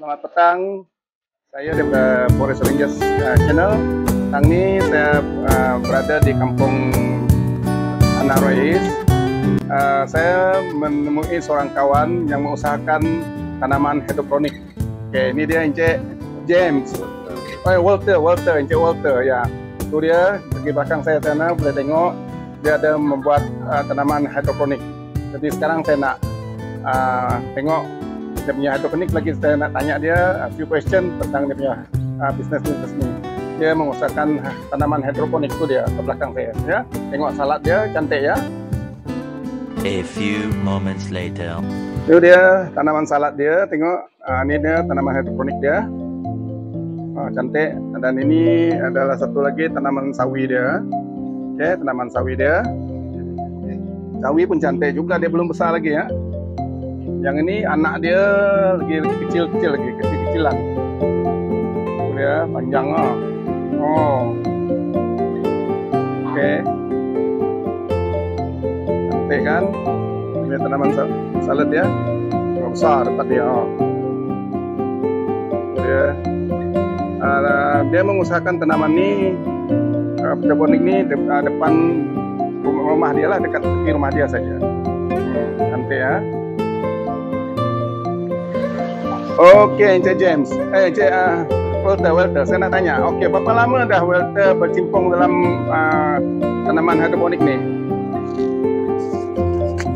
Selamat petang, saya dari Forest Rangers Channel. Petang ini saya berada di kampung Anarois. Saya menemui seorang kawan yang mengusahakan tanaman hidroponik. Oke, ini dia Encik James. Walter ya. Itu dia di belakang saya sana, boleh tengok dia ada membuat tanaman hidroponik. Jadi sekarang saya nak tengok dia punya hidroponik lagi. Saya nak tanya dia a few question tentang dia punya bisnes ni. Dia mengusahakan tanaman hidroponik itu dia ke belakang saya. Ya, tengok salad dia cantik ya. A few moments later. Itu dia tanaman salad dia. Tengok, ini dia tanaman hidroponik dia. Cantik. Dan ini adalah satu lagi tanaman sawi dia. Oke, tanaman sawi dia. Sawi pun cantik juga. Dia belum besar lagi ya. Yang ini anak dia lagi kecil-kecil lagi, kecil-kecilan. Itu dia panjang lah. Oh. Oke. Cantik kan? Ini tanaman salad ya. Besar tempat dia. Oh. Itu dia. Dia mengusahakan tanaman ini, hidroponik ini depan rumah dia lah, dekat di rumah dia saja. Cantik ya. Oke, Encik James. Encik Walter, saya nak tanya. Oke, berapa lama dah Walter bercimpung dalam tanaman hidroponik ni?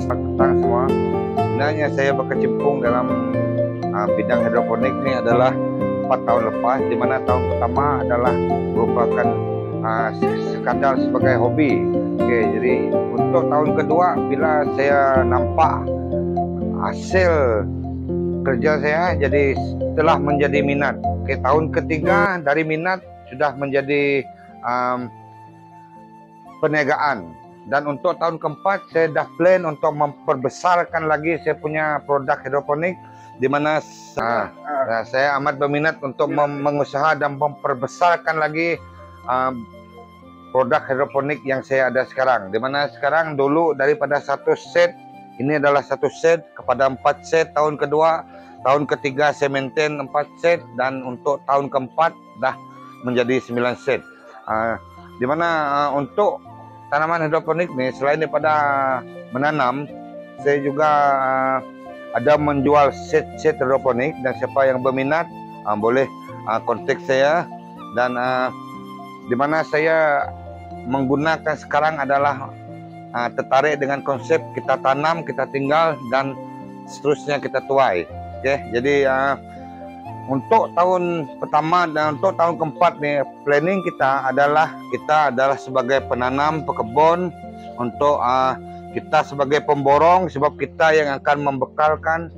Petang semua. Sebenarnya saya berkecimpung dalam bidang hidroponik ni adalah 4 tahun lepas, di mana tahun pertama adalah merupakan sekadar sebagai hobi. Okey, jadi untuk tahun kedua bila saya nampak hasil kerja saya, jadi telah menjadi minat. Okey, tahun ketiga dari minat sudah menjadi perniagaan. Dan untuk tahun keempat saya dah plan untuk memperbesarkan lagi saya punya produk hidroponik, di mana saya amat berminat untuk mengusaha dan memperbesarkan lagi produk hidroponik yang saya ada sekarang. Di mana sekarang dulu daripada 1 set, ini adalah 1 set kepada 4 set tahun kedua, tahun ketiga saya maintain 4 set, dan untuk tahun keempat dah menjadi 9 set. Di mana untuk tanaman hidroponik ni selain daripada menanam, saya juga ada menjual set-set hidroponik, dan siapa yang berminat boleh kontak saya. Dan di mana saya menggunakan sekarang adalah tertarik dengan konsep kita tanam, kita tinggal, dan seterusnya kita tuai. Okey, jadi untuk tahun pertama dan untuk tahun keempat ni planning kita adalah sebagai penanam, pekebun, untuk kita sebagai pemborong, sebab kita yang akan membekalkan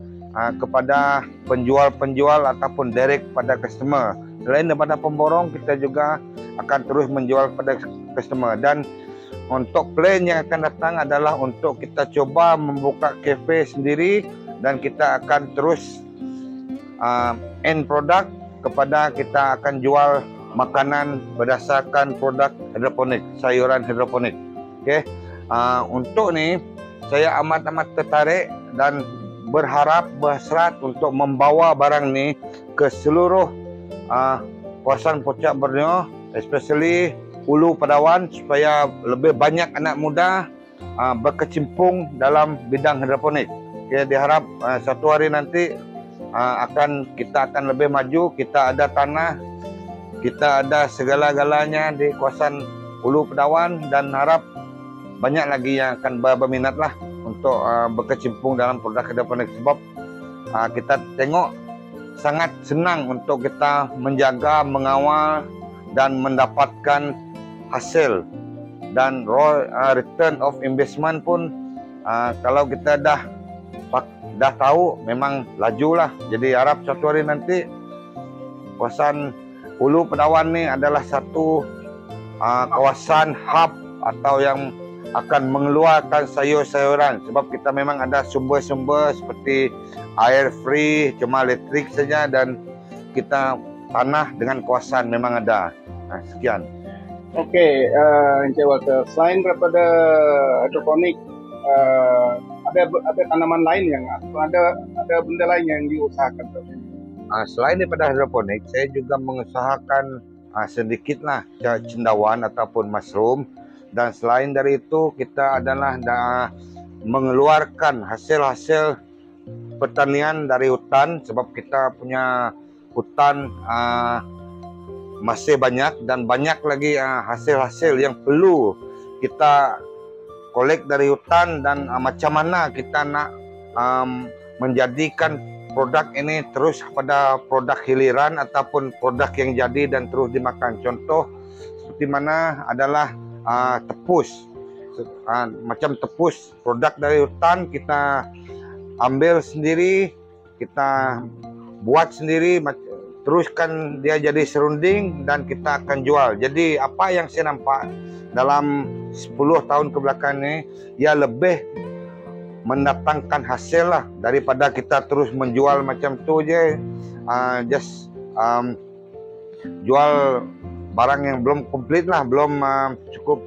kepada penjual-penjual ataupun direct pada customer. Selain daripada pemborong, kita juga akan terus menjual kepada customer. Dan untuk plan yang akan datang adalah untuk kita coba membuka kafe sendiri, dan kita akan terus end product kepada kita akan jual makanan berdasarkan produk hidroponik, sayuran hidroponik. Okey. Untuk ni saya amat tertarik dan berhasrat untuk membawa barang ni ke seluruh kawasan Puncak Borneo, especially Hulu Padawan, supaya lebih banyak anak muda berkecimpung dalam bidang hidroponik. Okay, diharap satu hari nanti kita akan lebih maju. Kita ada tanah, kita ada segala-galanya di kawasan Hulu Padawan, dan harap banyak lagi yang akan berminat lah untuk berkecimpung dalam produk hidroponik. Sebab kita tengok sangat senang untuk kita menjaga, mengawal, dan mendapatkan hasil. Dan return of investment pun kalau kita dah tahu memang laju lah. Jadi harap suatu hari nanti kawasan Hulu Padawan ni adalah satu kawasan hub atau yang akan mengeluarkan sayur-sayuran. Sebab kita memang ada sumber-sumber seperti air free, cuma elektrik saja, dan kita tanah dengan kawasan memang ada. Sekian. Okey, Encik Walter, selain daripada hidroponik, ada tanaman lain yang ada benda lain yang diusahakan? Selain daripada hidroponik, saya juga mengusahakan sedikitlah cendawan ataupun mushroom. Dan selain dari itu, kita adalah mengeluarkan hasil-hasil pertanian dari hutan, sebab kita punya hutan masih banyak dan banyak lagi hasil-hasil yang perlu kita kolek dari hutan, dan macam mana kita nak menjadikan produk ini terus pada produk hiliran ataupun produk yang jadi dan terus dimakan. Contoh seperti mana adalah tepus, macam tepus produk dari hutan kita ambil sendiri, kita buat sendiri, teruskan dia jadi serunding dan kita akan jual. Jadi apa yang saya nampak dalam 10 tahun ke belakang ini, ia lebih mendatangkan hasil lah daripada kita terus menjual macam tu je, jual barang yang belum komplit lah, belum cukup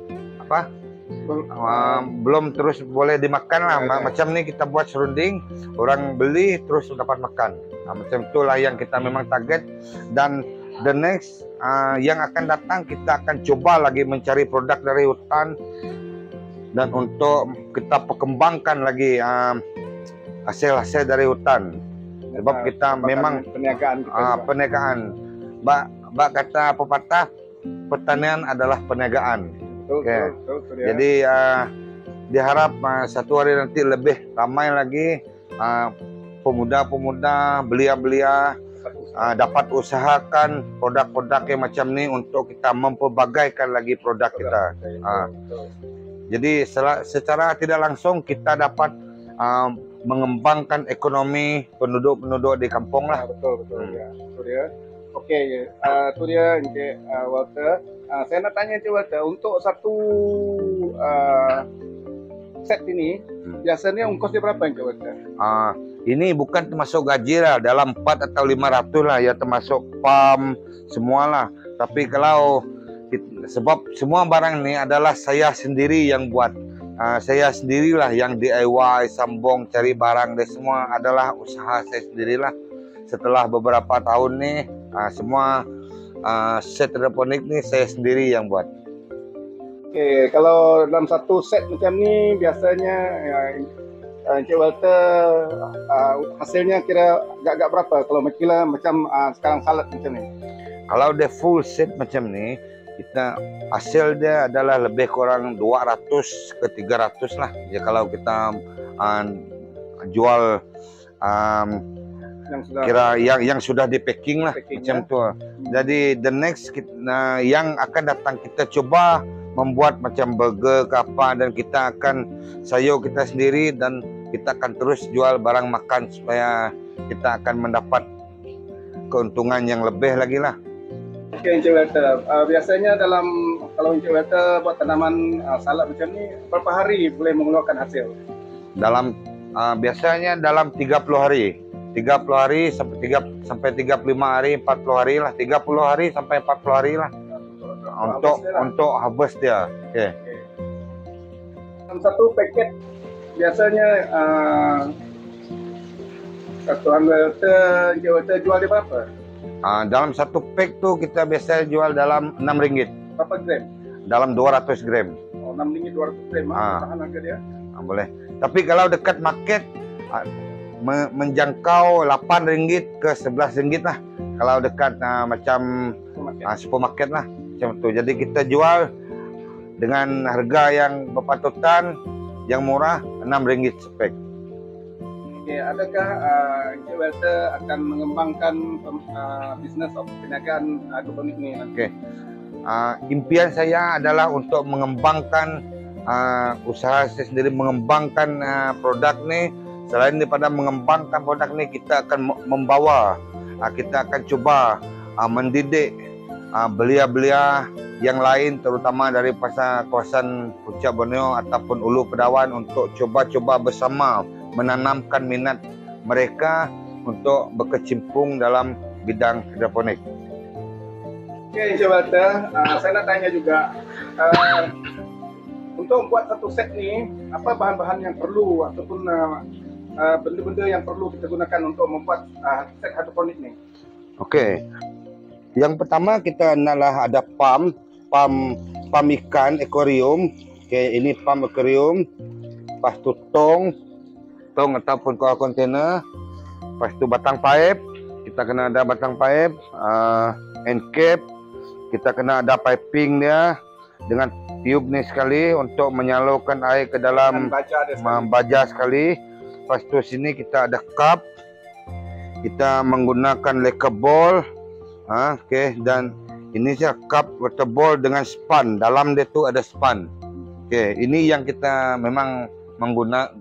belum terus boleh dimakan lah. Macam ni kita buat serunding, orang beli terus dapat makan. Macam itulah yang kita memang target. Dan the next yang akan datang, kita akan coba lagi mencari produk dari hutan dan untuk kita perkembangkan lagi hasil-hasil dari hutan. Sebab kita memang perniagaan. Mbak kata pepatah, pertanian adalah perniagaan. Betul, jadi diharap satu hari nanti lebih ramai lagi pemuda-pemuda, belia-belia dapat usahakan produk-produk yang macam ni untuk kita mempelbagaikan lagi produk kita. Jadi secara tidak langsung kita dapat mengembangkan ekonomi penduduk-penduduk di kampung lah. Betul. Ya, itu dia. Okey, itu dia Encik Walter. Saya nak tanya Encik Walter, untuk satu set ini biasanya ongkos dia berapa Encik Walter? Ini bukan termasuk gaji lah, dalam 4 atau 500 lah ya, termasuk pam semualah. Tapi kalau sebab semua barang ni adalah saya sendiri yang buat, saya sendirilah yang DIY, sambung, cari barang dan semua adalah usaha saya sendirilah. Setelah beberapa tahun ni semua set hidroponik ni saya sendiri yang buat. Okey, kalau dalam satu set macam ni biasanya Encik Walter hasilnya kira agak-agak berapa kalau macam sekarang salad macam ni? Kalau dia full set macam ni, kita hasil dia adalah lebih kurang 200 ke 300 lah. Ya kalau kita jual yang sudah di packing lah, macam tu. Jadi the next yang akan datang kita coba membuat macam burger ke apa, dan kita akan sayur kita sendiri dan kita akan terus jual barang makan supaya kita akan mendapat keuntungan yang lebih lagi lah. Okey Encik Walter, biasanya kalau Encik Walter buat tanaman salad macam ni, berapa hari boleh mengeluarkan hasil? Biasanya dalam 30 hari sampai 35 hari, 40 hari lah, 30 hari sampai 40 hari lah untuk harvest dia. Okey. Dalam satu paket biasanya satu Encik Walter jual dia berapa? Dalam satu pack tu kita biasa jual dalam RM6. Berapa gram? Dalam 200 gram. Oh, RM6 200 gram. Tahan harga dia. Boleh. Tapi kalau dekat market menjangkau RM8 ke RM11 lah. Kalau dekat macam supermarket lah, macam tu. Jadi kita jual dengan harga yang berpatutan, yang murah, RM6 sepek. Okay, adakah Encik Walter akan mengembangkan bisnes perniagaan hidroponik ni? Okay. Impian saya adalah untuk mengembangkan usaha saya sendiri, mengembangkan produk ni. Selain daripada mengembangkan produk ni, kita akan membawa, kita akan cuba mendidik belia-belia yang lain, terutama dari kawasan Puncak Borneo ataupun Ulu Pedawan, untuk cuba-cuba bersama menanamkan minat mereka untuk berkecimpung dalam bidang hidroponik. Okey Encik Walter, saya nak tanya juga, untuk membuat satu set ni, apa bahan-bahan yang perlu ataupun benda-benda yang perlu kita gunakan untuk membuat set hidroponik ni? Okey. Yang pertama kita naklah ada pam ikan akuarium. Okey, ini pam akuarium. Lepas tu tong ataupun kontainer. Lepas tu batang pipe. Kita kena ada batang pipe, end cap. Kita kena ada piping dia dengan tube ni sekali untuk menyalurkan air ke dalam baja sekali. Lepas tu sini kita ada cup. Kita menggunakan lacquer ball. Okey, dan ini saya cup water ball dengan span. Dalam dia tu ada span. Okey, ini yang kita memang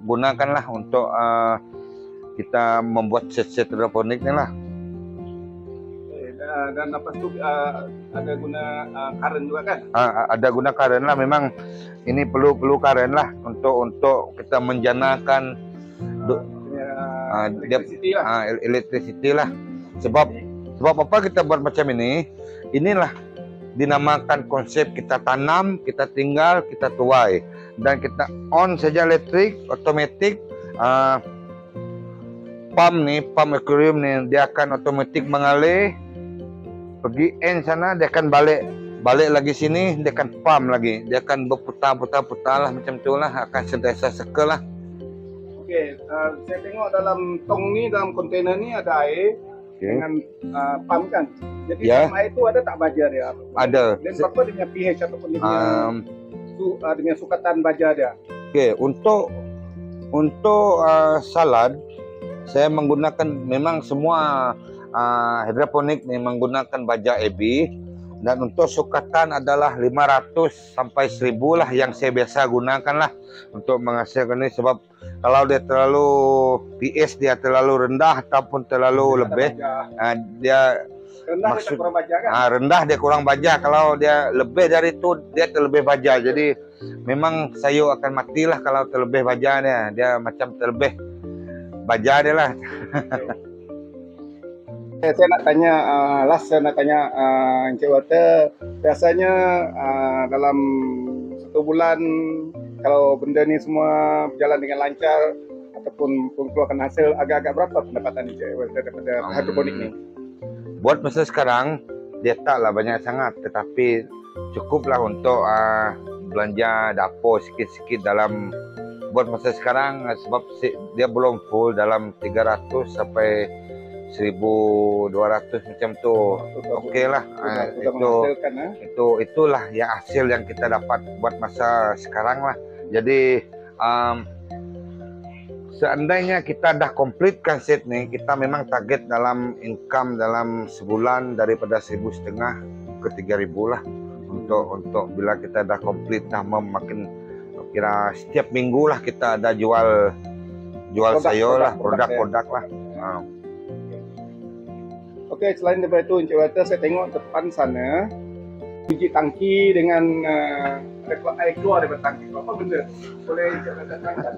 gunakanlah untuk kita membuat set-set hidroponik ni lah. Dan lepas tu ada guna current juga kan? Ada guna current lah. Memang ini perlu current lah untuk kita menjanakan electricity lah. Sebab apa kita buat macam ini? Inilah dinamakan konsep kita tanam, kita tinggal, kita tuai. Dan kita on saja elektrik, otomatik. Pump aquarium ni dia akan otomatik mengalir pergi end sana, dia akan balik lagi sini, dia akan pump lagi, dia akan berputar lah macam tu lah, akan sentiasa circle lah. Okey, saya tengok dalam tong ni, dalam kontainer ni ada air dengan pump kan. Jadi dalam air tu ada tak baja dia? Ada. Dan berapa dia punya pH ataupun dia punya sukatan baja dia? Okey, untuk salad saya menggunakan memang semua hidroponik ni menggunakan baja AB, dan untuk sukatan adalah 500 sampai 1000 lah yang saya biasa gunakan lah untuk menghasilkan ni. Sebab kalau dia terlalu pH dia terlalu rendah ataupun terlalu lebih, dia rendah dia kurang baja kan? Rendah dia kurang baja. Kalau dia lebih dari itu dia terlebih baja. Jadi memang sayur akan matilah kalau terlebih baja dia macam terlebih baja dia lah. Saya nak tanya, saya nak tanya Encik Walter, biasanya dalam 1 bulan kalau benda ni semua berjalan dengan lancar ataupun mengeluarkan hasil, agak-agak berapa pendapatan Encik Walter daripada hidroponik ni? Buat masa sekarang dia taklah banyak sangat, tetapi cukuplah untuk belanja dapur sikit-sikit dalam buat masa sekarang, sebab dia belum full dalam 300 sampai 1200 macam tu. Okeylah. Itulah yang hasil yang kita dapat buat masa sekarang lah. Jadi seandainya kita dah completekan set ni, kita memang target dalam income dalam sebulan daripada 1,500 ke 3,000 lah. Untuk bila kita dah complete, dah makin kira setiap minggu lah kita ada jual sayur lah, produk-produk lah. Okey, selain daripada itu Encik Walter, saya tengok depan sana biji tangki dengan air keluar daripada tangki. Apa benda? Boleh Encik Walter terangkan?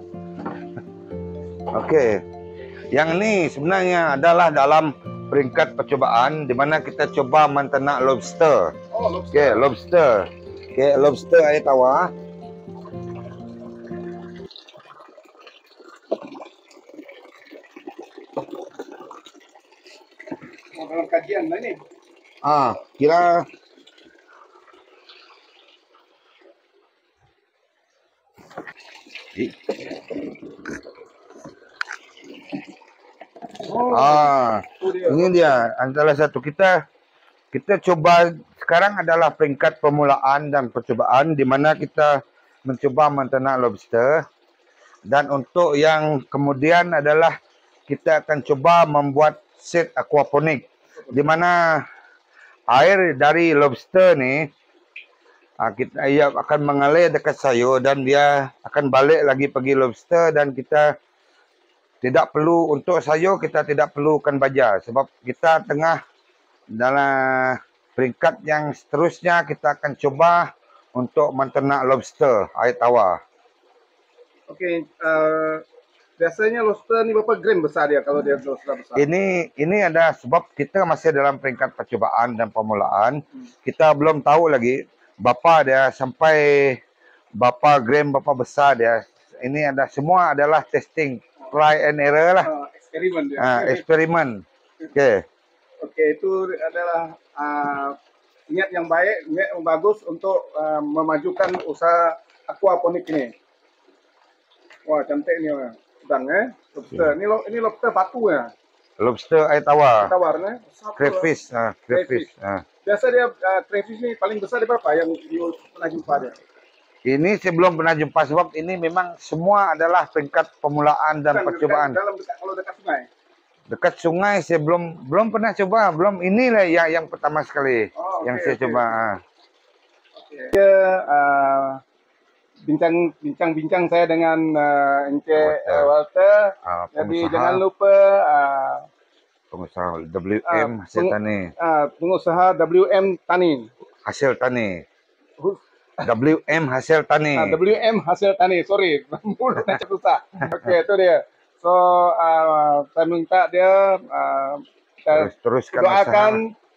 Okey. Yang ni sebenarnya adalah dalam peringkat percubaan di mana kita cuba menternak lobster. Oh, lobster. Okey, lobster air tawar. Dalam kajian lah ni. Kira ini dia antara satu kita cuba sekarang adalah peringkat permulaan dan percubaan di mana kita mencuba menternak lobster, dan untuk yang kemudian adalah kita akan cuba membuat set aquaponik di mana air dari lobster ni ia akan mengalir dekat sayur dan dia akan balik lagi pergi lobster, dan kita tidak perlu untuk sayur, kita tidak perlukan baja sebab kita tengah dalam peringkat yang seterusnya kita akan cuba untuk menternak lobster air tawar. Okey, biasanya lobster ni berapa gram besar dia kalau dia lobster besar? Ini ada sebab kita masih dalam peringkat percubaan dan permulaan. Kita belum tahu lagi berapa dia sampai berapa gram, berapa besar dia. Ini ada semua adalah testing, try and error lah. Eksperimen dia. Eksperimen. Okey. Okey, itu adalah niat yang baik, niat yang bagus untuk memajukan usaha aquaponik ini. Wah, cantik ni orang. Udang lobster. Ini lobster batu ya. Lobster air tawar. Tawar Crayfish, crayfish. Biasa dia crayfish ni paling besar dia berapa yang you pernah jumpa dia? Ini saya belum pernah jumpa sebab ini memang semua adalah tingkat permulaan dan percobaan. Kalau dekat sungai. Dekat sungai saya belum pernah coba, belum. Inilah yang pertama sekali yang saya coba. Dia bincang saya dengan Encik Walter. Jadi jangan lupa pengusaha WM Hasil Tani. Pengusaha WM Tani. Hasil Tani. WM Hasil Tani. WM Hasil Tani. Sorry, mulut macam susah. Okey, itu dia. So saya minta dia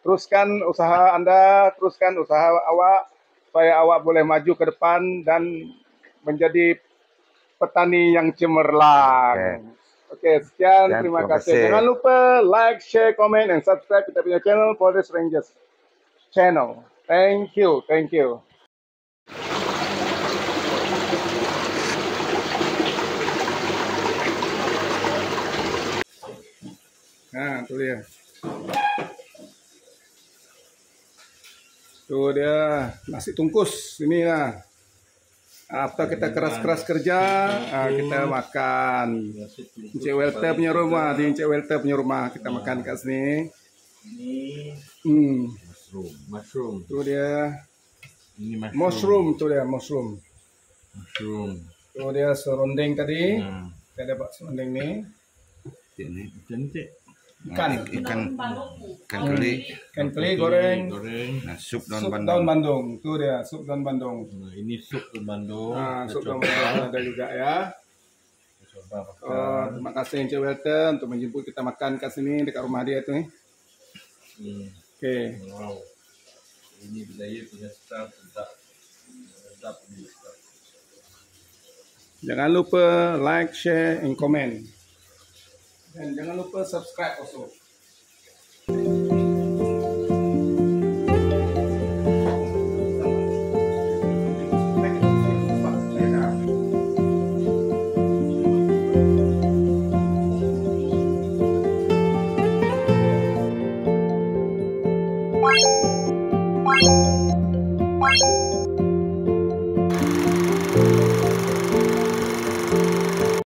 teruskan usaha anda, teruskan usaha awak supaya awak boleh maju ke depan dan menjadi petani yang cemerlang. Okey, sekian, terima kasih. Jangan lupa like, share, comment, and subscribe kita punya channel Forest Rangers channel. Thank you. Tu dia. Tu dia nasi tungkus ini lah. After kita keras-keras kerja, kita makan. Encik Walter punya rumah, di Encik Walter punya rumah kita makan kat sini. Ini mushroom. Tu dia. Ini mushroom. Tu dia serunding tadi. Kita dapat serunding ni. Ikan keli goreng. Nah, sup daun Bandung. Tu dia, sup daun Bandung. Ini sup daun Bandung. Sup daun Bandung ada juga ya. Terima kasih Encik Walter untuk menjemput kita makan kat sini dekat rumah dia tu ni. Okey. Wow. Ini budaya punya staff sedap punya staff. Jangan lupa like, share, and comment. Dan jangan lupa subscribe also.